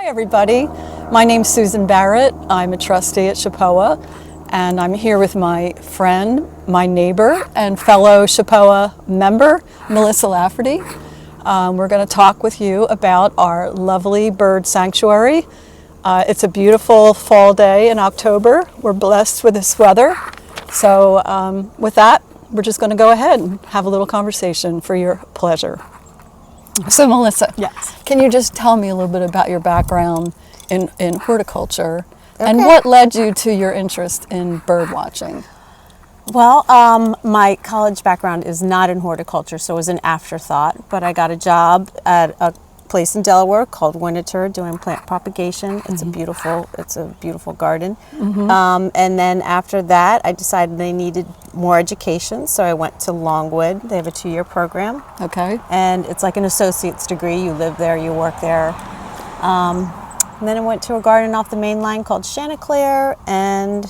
Hi everybody, my name's Susan Barrett. I'm a trustee at Chappaqua, and I'm here with my friend, my neighbor, and fellow Chappaqua member, Melissa Lafferty. We're going to talk with you about our lovely bird sanctuary. It's a beautiful fall day in October. We're blessed with this weather. So with that, we're just going to go ahead and have a little conversation for your pleasure. So Melissa, Yes. Can you just tell me a little bit about your background in horticulture and Okay. what led you to your interest in bird watching? Well, my college background is not in horticulture, so it was an afterthought. But I got a job at a place in Delaware called Winter doing plant propagation. It's a beautiful garden. And then after that, I decided they needed more education, so I went to Longwood. They have a 2-year program. Okay. And it's like an associate's degree. You live there, you work there. And then I went to a garden off the main line called Chanticleer, and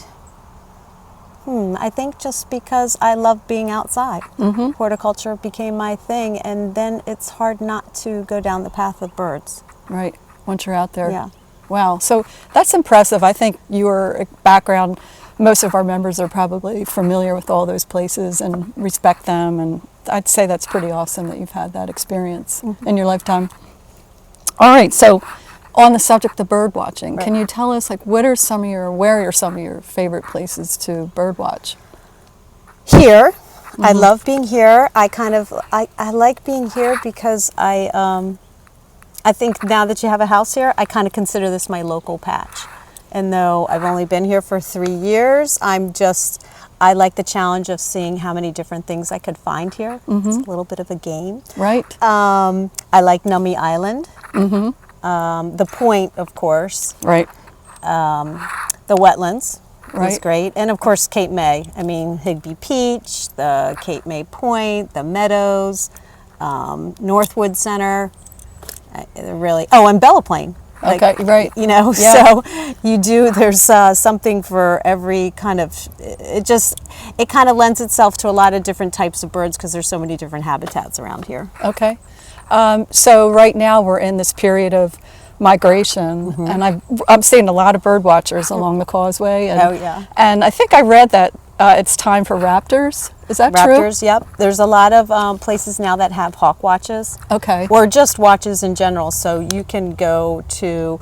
I think just because I love being outside, horticulture became my thing, and then it's hard not to go down the path of birds. Right. Once you're out there. Yeah. Wow. So that's impressive. I think your background, most of our members are probably familiar with all those places and respect them. And I'd say that's pretty awesome that you've had that experience in your lifetime. All right. So on the subject of bird watching, can you tell us where are some of your favorite places to bird watch? Here, I love being here. I like being here because I think now that you have a house here, I kind of consider this my local patch. And though I've only been here for 3 years, I like the challenge of seeing how many different things I could find here. It's a little bit of a game. Right. I like Nummi Island. The Point, of course. Right. The wetlands was great. And of course, Cape May. I mean, Higbee Peach, the Cape May Point, the Meadows, Northwood Center. And Bella Plain. Okay, right. You know, so there's something for every kind of, it kind of lends itself to a lot of different types of birds because there's so many different habitats around here. Okay. So right now we're in this period of migration, and I'm seeing a lot of bird watchers along the causeway. And, And I think I read that it's time for raptors. Is that true? Raptors, yep. There's a lot of places now that have hawk watches. Okay. Or just watches in general. So you can go to,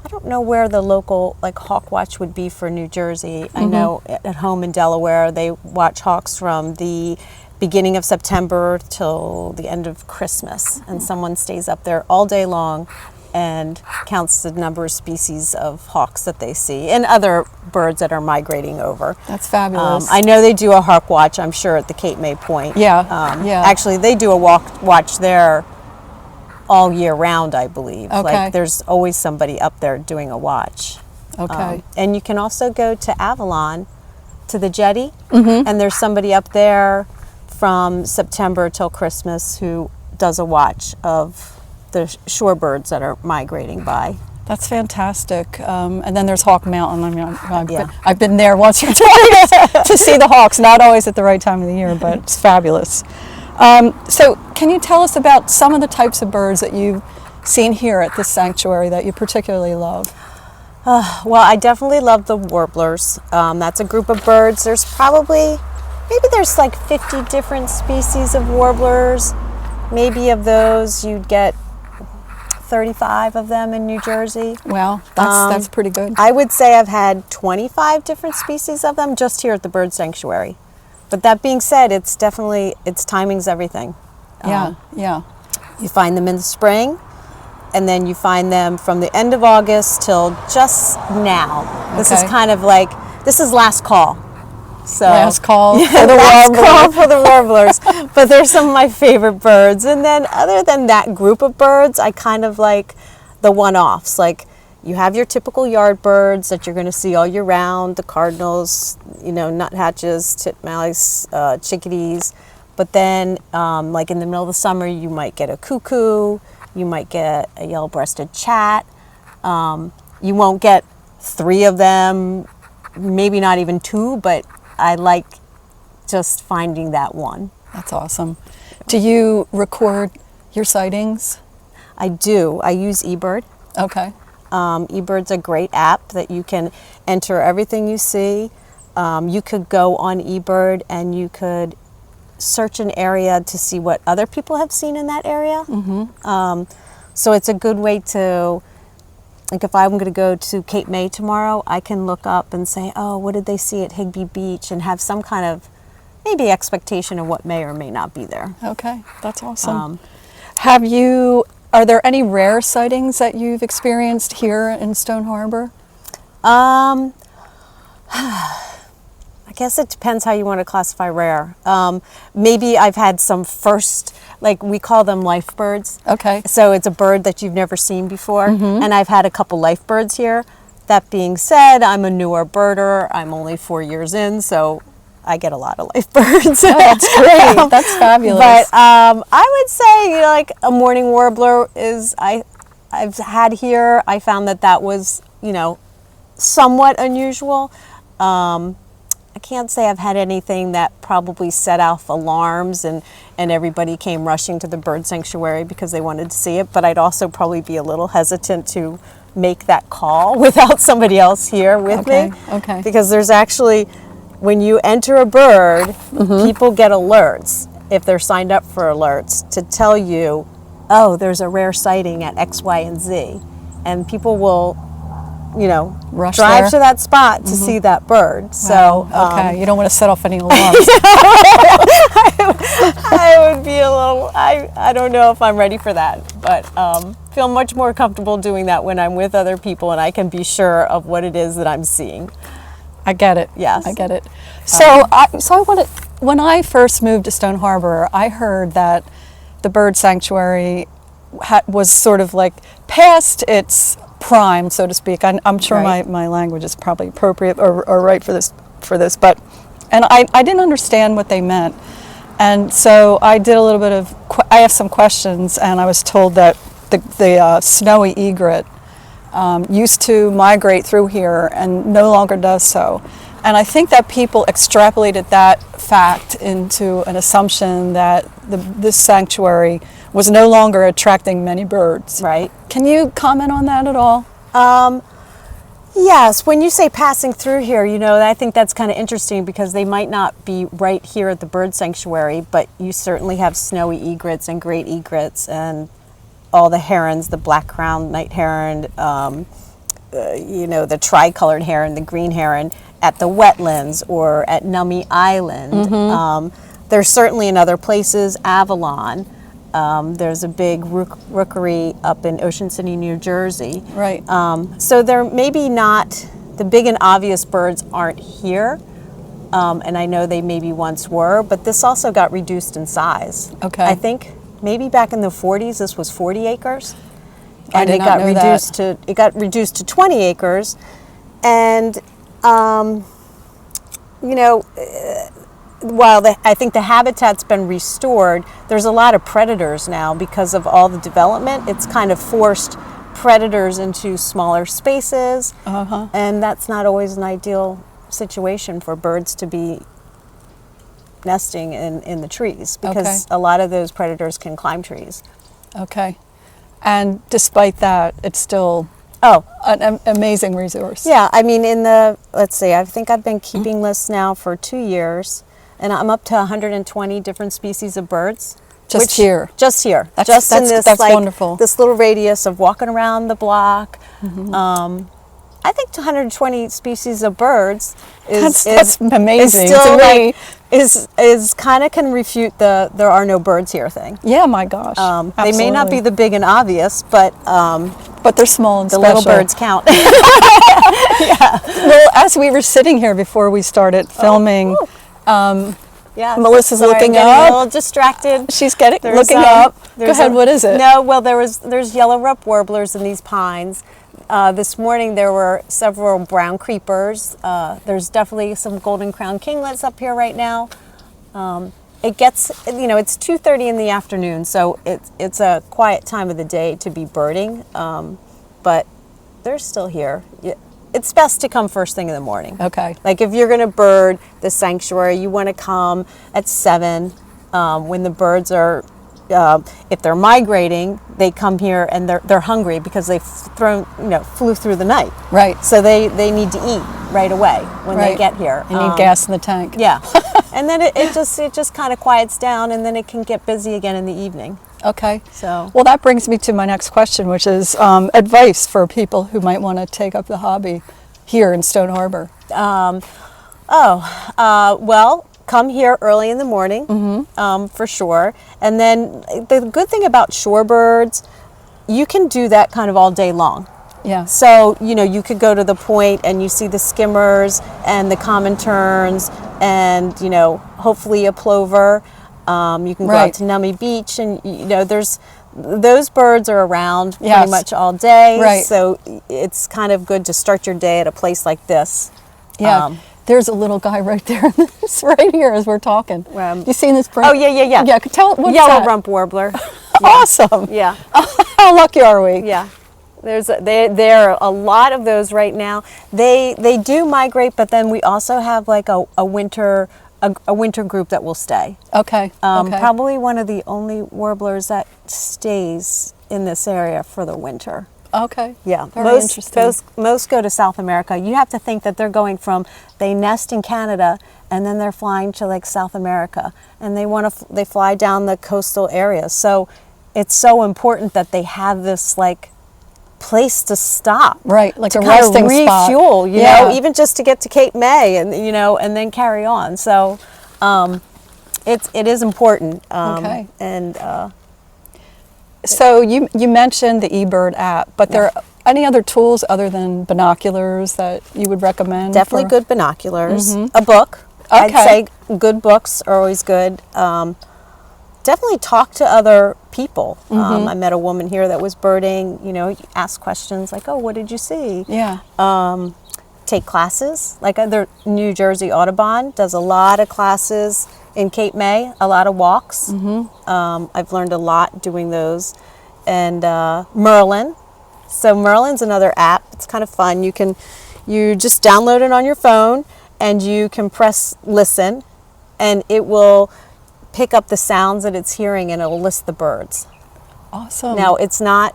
I don't know where the local hawk watch would be for New Jersey. I know at home in Delaware they watch hawks from the beginning of September till the end of Christmas, and someone stays up there all day long and counts the number of species of hawks that they see and other birds that are migrating over. That's fabulous. I know they do a hawk watch, I'm sure, at the Cape May Point. Actually, they do a watch there all year round, I believe. Okay. There's always somebody up there doing a watch. Okay. And you can also go to Avalon, to the jetty, and there's somebody up there from September till Christmas who does a watch of the shorebirds that are migrating by. That's fantastic. And then there's Hawk Mountain. I mean, I've been there once or twice to see the hawks, not always at the right time of the year, but it's fabulous. So can you tell us about some of the types of birds that you've seen here at this sanctuary that you particularly love? Well, I definitely love the warblers. That's a group of birds. There's maybe there's 50 different species of warblers. Maybe of those you'd get 35 of them in New Jersey. Well, that's pretty good. I would say I've had 25 different species of them just here at the bird sanctuary. But that being said, it's timing's everything. Yeah. You find them in the spring, and then you find them from the end of August till just now. This is kind of this is last call. So last call for the last call for the warblers. But they're some of my favorite birds. And then other than that group of birds, I kind of like the one-offs. You have your typical yard birds that you're going to see all year round, the cardinals, nuthatches, titmice, chickadees. But then in the middle of the summer, you might get a cuckoo, you might get a yellow-breasted chat. You won't get 3 of them, maybe not even 2, but I like just finding that one. That's awesome. Do you record your sightings? I do. I use eBird. Okay. eBird's a great app that you can enter everything you see. You could go on eBird and you could search an area to see what other people have seen in that area. So it's a good way to, like if I'm going to go to Cape May tomorrow, I can look up and say, oh, what did they see at Higbee Beach, and have some kind of maybe expectation of what may or may not be there. Okay, that's awesome. Are there any rare sightings that you've experienced here in Stone Harbor? I guess it depends how you want to classify rare. Maybe I've had some first, like we call them life birds. Okay. So it's a bird that you've never seen before. And I've had a couple life birds here. That being said, I'm a newer birder. I'm only 4 years in, so I get a lot of life birds. Oh, that's great. That's fabulous. But I would say, like a mourning warbler is I've had here. I found that was, somewhat unusual. I can't say I've had anything that probably set off alarms and everybody came rushing to the bird sanctuary because they wanted to see it, but I'd also probably be a little hesitant to make that call without somebody else here with me. Okay. Because there's actually, when you enter a bird, people get alerts, if they're signed up for alerts, to tell you, oh, there's a rare sighting at X, Y, and Z. And people will Rush drive there. to that spot to see that bird. So okay, you don't want to set off any alarms. I would be a little, I don't know if I'm ready for that, but feel much more comfortable doing that when I'm with other people and I can be sure of what it is that I'm seeing. I get it. Yes. I get it. So when I first moved to Stone Harbor, I heard that the bird sanctuary was sort of like past its prime, so to speak. I'm sure Right. my language is probably appropriate or right for this, but I didn't understand what they meant, and so I did a little bit of I have some questions, and I was told that the snowy egret used to migrate through here and no longer does so. And I think that people extrapolated that fact into an assumption that this sanctuary was no longer attracting many birds. Right. Can you comment on that at all? Yes, when you say passing through here, I think that's kind of interesting because they might not be right here at the bird sanctuary, but you certainly have snowy egrets and great egrets and all the herons, the black-crowned night heron, the tricolored heron, the green heron, at the wetlands or at Nummi Island. There's certainly in other places, Avalon. There's a big rookery up in Ocean City, New Jersey. Right. So they're maybe not, the big and obvious birds aren't here. And I know they maybe once were, but this also got reduced in size. Okay. I think maybe back in the 40s, this was 40 acres. I And did it not got know reduced that. to, it got reduced to 20 acres. And, while I think the habitat's been restored, there's a lot of predators now because of all the development. It's kind of forced predators into smaller spaces, and that's not always an ideal situation for birds to be nesting in the trees because a lot of those predators can climb trees. Okay. And despite that, it's still an amazing resource. Yeah, I mean, let's see, I think I've been keeping lists now for 2 years. And I'm up to 120 different species of birds. Just here? Just here. That's wonderful. This little radius of walking around the block. I think 220 species of birds that's amazing. Is still is kind of can refute the there are no birds here thing. Yeah, my gosh. They may not be the big and obvious, but they're small and the special. little birds count. Yeah. Well, as we were sitting here before we started filming, Yeah, Melissa's sorry, looking I'm getting up. a little distracted. She's looking up. Go ahead. What is it? No, well, there's yellow rup warblers in these pines. This morning there were several brown creepers. There's definitely some golden crown kinglets up here right now. It gets, it's 2:30 in the afternoon, so it's a quiet time of the day to be birding, but they're still here. It's best to come first thing in the morning. Okay. Like if you're going to bird the sanctuary, you want to come at 7 when the birds are if they're migrating, they come here and they're hungry because they've flew through the night. Right. So they need to eat right away when they get here. They need gas in the tank. Yeah. And then it just kind of quiets down, and then it can get busy again in the evening. Okay. So. Well, that brings me to my next question, which is advice for people who might want to take up the hobby here in Stone Harbor. Well, come here early in the morning, for sure. And then the good thing about shorebirds, you can do that kind of all day long. Yeah. So, you could go to the point and you see the skimmers and the common terns and, hopefully a plover. You can go out to Nummy Beach and, those birds are around pretty much all day. Right. So it's kind of good to start your day at a place like this. Yeah. There's a little guy right there, right here as we're talking. You seen this bird? Oh, yeah. Yeah, tell what's Yellow that? rump warbler. Awesome. Yeah. How lucky are we? Yeah. There are a lot of those right now. They do migrate, but then we also have like a winter group that will stay. Okay. Okay. Probably one of the only warblers that stays in this area for the winter. Okay. Yeah. Very interesting. Most go to South America. You have to think that they're going they nest in Canada and then they're flying to like South America, and they fly down the coastal areas. So it's so important that they have this like place to stop. Right, like to a kind of resting spot. refuel, you know, even just to get to Cape May and and then carry on. So it is important. Okay. And so you mentioned the eBird app, but there are any other tools other than binoculars that you would recommend? Definitely good binoculars. A book. Okay. I'd say good books are always good. Definitely talk to other people. I met a woman here that was birding, ask questions like, oh, what did you see? Yeah. Take classes. Like New Jersey Audubon does a lot of classes in Cape May, a lot of walks. I've learned a lot doing those. And Merlin. So Merlin's another app. It's kind of fun. You just download it on your phone and you can press listen, and it will pick up the sounds that it's hearing and it will list the birds. Awesome. Now, it's not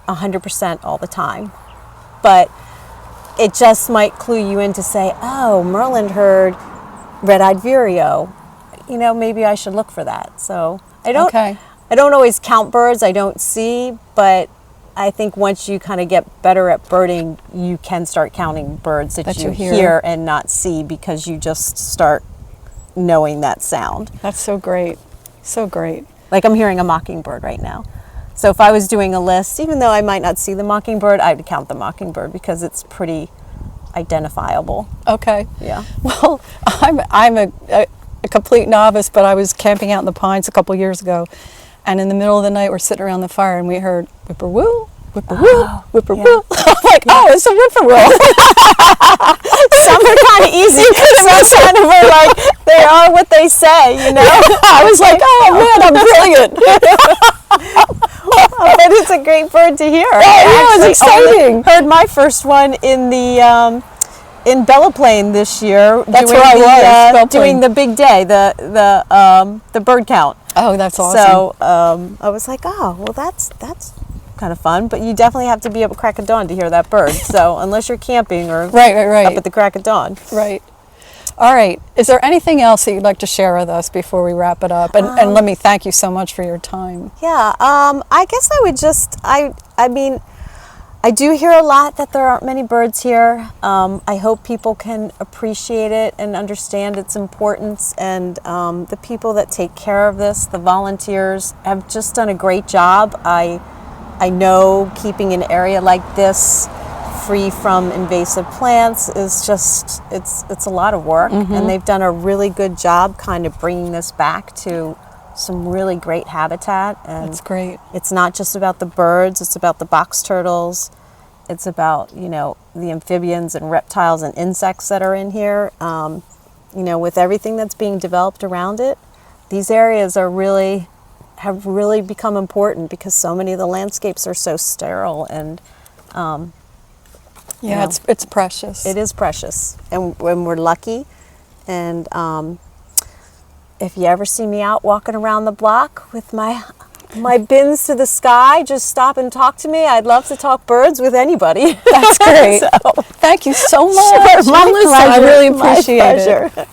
100% all the time, but it just might clue you in to say, oh, Merlin heard red-eyed vireo. Maybe I should look for that. So I don't always count birds I don't see, but I think once you kind of get better at birding, you can start counting birds that you hear and not see, because you just start knowing that sound. That's so great. So great. Like I'm hearing a mockingbird right now. So if I was doing a list, even though I might not see the mockingbird, I'd count the mockingbird because it's pretty identifiable. Okay. Yeah. Well, I'm a complete novice, but I was camping out in the pines a couple years ago, and in the middle of the night we're sitting around the fire and we heard whippoorwill, whippoorwill, whippoorwill. I'm like, oh, it's a whippoorwill. Some are kind of easy because most kind of are like, they are what they say, I was like, oh man, I'm brilliant. But it's a great bird to hear. Yeah, it's exciting. Heard my first one in the in Bellaplane this year. That's where I was. Doing the big day, the bird count. Oh, that's awesome. So I was like, oh, well, that's kind of fun. But you definitely have to be up at crack of dawn to hear that bird. So unless you're camping or right up at the crack of dawn. Right. All right. Is there anything else that you'd like to share with us before we wrap it up? And let me thank you so much for your time. Yeah. I guess I would just, I mean, I do hear a lot that there aren't many birds here. I hope people can appreciate it and understand its importance. And the people that take care of this, the volunteers, have just done a great job. I know keeping an area like this free from invasive plants is just, it's a lot of work. And they've done a really good job kind of bringing this back to some really great habitat. And that's great. It's not just about the birds, it's about the box turtles. It's about, the amphibians and reptiles and insects that are in here. With everything that's being developed around it, these areas have really become important because so many of the landscapes are so sterile and it's precious. It is precious, and when we're lucky, and if you ever see me out walking around the block with my bins to the sky, just stop and talk to me. I'd love to talk birds with anybody. That's great. Thank you so much, Sure, my Melissa. pleasure. I really My appreciate it. pleasure.